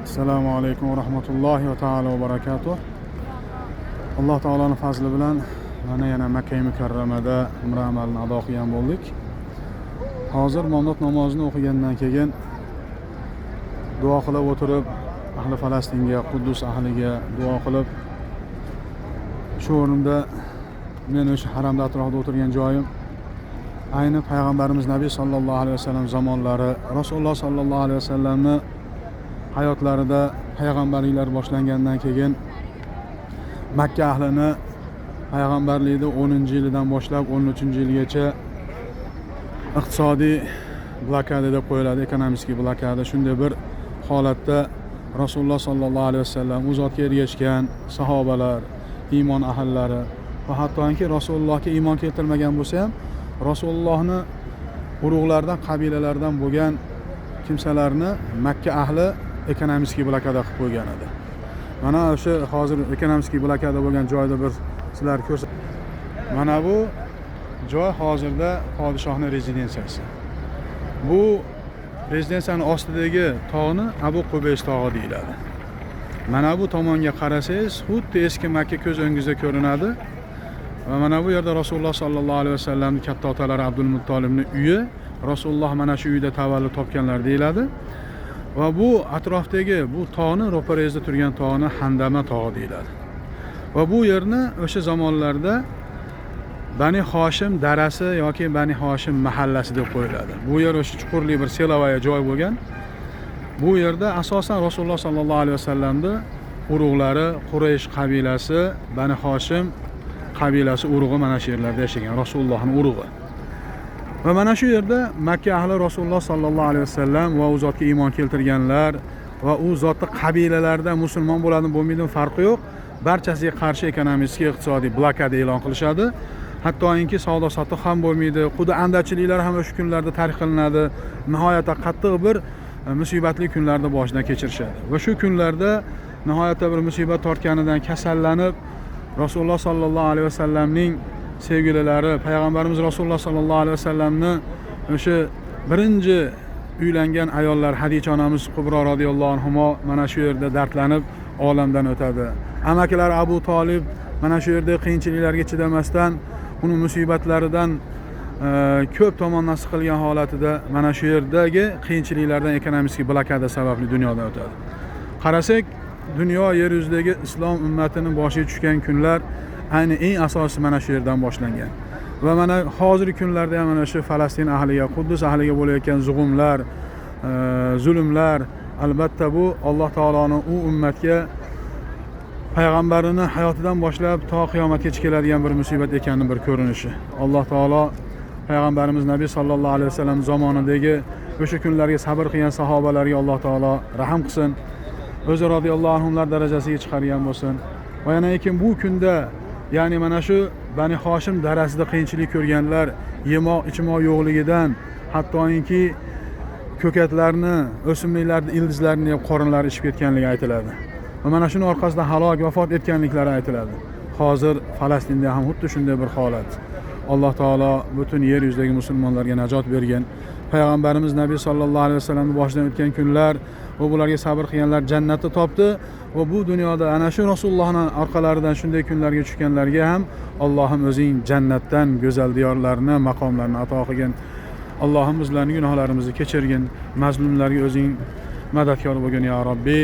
Assalomu alaykum va rahmatullohi va taala va barakatuh. Alloh taolaning fazli bilan mana yana Makka mukarramada umra amalini ado qilgan bo'ldik. Hozir bomdod namozini o'qigandan keyin duo qilib o'tirib, ahli Falastinga, Quddus ahliga duo qilib, shu o'rinda men o'sha haramda atrofida o'tirgan joyim ayni payg'ambarimiz Nabiy sallallohu alayhi vasallam zamonlari, Rasululloh sallallohu alayhi vasallamni hayotlarida payg'ambarliklar boshlangandan keyin Makka ahlini payg'ambarlikning 10-yilidan boshlab 13-yilgacha iqtisodiy blokada deb qo'yiladi, ekonomik blokada. Shunday bir holatda Rasululloh sallallohu alayhi vasallam u zotga ergashgan sahobalar, iymon ahllari va hattoki Rasulullohga iymon keltirmagan bo'lsa ham Rasulullohni urug'laridan, qabilalaridan bo'lgan kimsalarni Makka ahli ekonomik blokada qilib qo'ygan edi. Mana o'sha hozir ekonomik blokada bo'lgan joyda bir sizlar ko'rsat. Mana bu joy hozirda podshohning rezidensiyasi. Bu rezidensiyaning ostidagi tog'ni Abu Qubays tog'i deyiladi. Mana bu tomonga qarasangiz, xuddi eski Makka ko'z o'ngingizda ko'rinadi. Va mana bu yerda Rasululloh sallallohu alayhi vasallamning katta otalari Abdul Muttolibning uyi, Rasululloh mana shu uyda tavallud topganlar deyiladi. Va bu atrofdagi bu tog'ni, ro'parangizda turgan tog'ni Handama tog'i deyiladi. Va bu yerni o'sha zamonlarda Bani Hoshim darasi yoki Bani Hoshim mahallasi deb qo'yiladi. Bu yer o'sha chuqurli bir selovaya joy bo'lgan. Bu yerda asosan Rasululloh sallallohu alayhi vasallamning urug'lari, Quraysh qabilasi, Bani Hoshim qabilasi urug'i mana shu yerlarda yashagan, Rasulullohning urug'i. Va mana shu yerda Makka ahli Rasululloh sallallohu alayhi vasallam va u zotga iymon keltirganlar va u zotning qabilalarida musulmon bo'ladimi, bo'lmaydimi farqi yo'q. Barchasiga qarshi ekonomik, iqtisodiy blokada e'lon qilishadi. Hattoki savdo sotiq ham bo'lmaydi. Xuddi andachiliklar ham o'sha kunlarda tarix qilinadi. Nihoyatda qattiq bir musibatli kunlarni boshidan kechirishadi. Va shu kunlarda nihoyatda bir musibat tortganidan kasallanib Rasululloh sallallohu alayhi vasallamning sevgililari, payg'ambarimiz Rasululloh sallallohu alayhi vasallamni o'sha birinchi uylangan ayollar Hadicha onamiz Kubro radhiyallohu anha mana shu yerda dardlanib olamdan o'tadi. Amakilari Abu Talib mana shu yerda qiyinchiliklarga chidamasdan, uni musibatlaridan ko'p tomondan siqilgan holatida mana shu yerdagi qiyinchiliklardan, ekonomik blokada sababli dunyodan o'tadi. Qarasak, dunyo yer yuzidagi islom ummatining boshiga tushgan kunlar ayni eng asosiysi mana shu yerdan boshlangan. Va mana hozirgi kunlarda ham mana shu Falastin ahliga, Quddus ahliga bo'layotgan zug'umlar, zulmlar, albatta bu Alloh taoloning u ummatga payg'ambarini hayotidan boshlab to qiyomatgacha keladigan bir musibat ekanining bir ko'rinishi. Alloh taolo payg'ambarimiz Nabiy sallallohu alayhi vasallam zamonidagi o'sha kunlarga sabr qilgan sahobalarga Alloh taolo rahim qilsin. O'zi radhiyallohu anhumlar darajasiga chiqargan bo'lsin. Va yana lekin bu kunda, ya'ni mana shu Bani Hoshim darasida qiyinchilik ko'rganlar, yemoq, ichmoq yo'qligidan, hattoki ko'katlarni, o'simliklarning ildizlarini yeb qorinlari ishib ketganligi aytiladi. Va mana shuning orqasidan halok, vafot etganliklari aytiladi. Hozir Falastinda ham xuddi shunday bir holat. Alloh taolo butun yer yuzidagi musulmonlarga najot bergan. Payg'ambarimiz Nabiy sallallohu alayhi vasallamning boshidan o'tgan kunlar va bularga sabr qilganlar jannatni topdi va bu dunyoda ana shu Rasulullohning orqalaridan shunday kunlarga tushganlarga ham Allohim o'zing jannatdan go'zal diyorlarni, maqomlarni ato qilgin. Allohim bizlarning gunohlarimizni kechirgin. Mazlumlarga o'zing madadkor bo'lgin ya Robbi.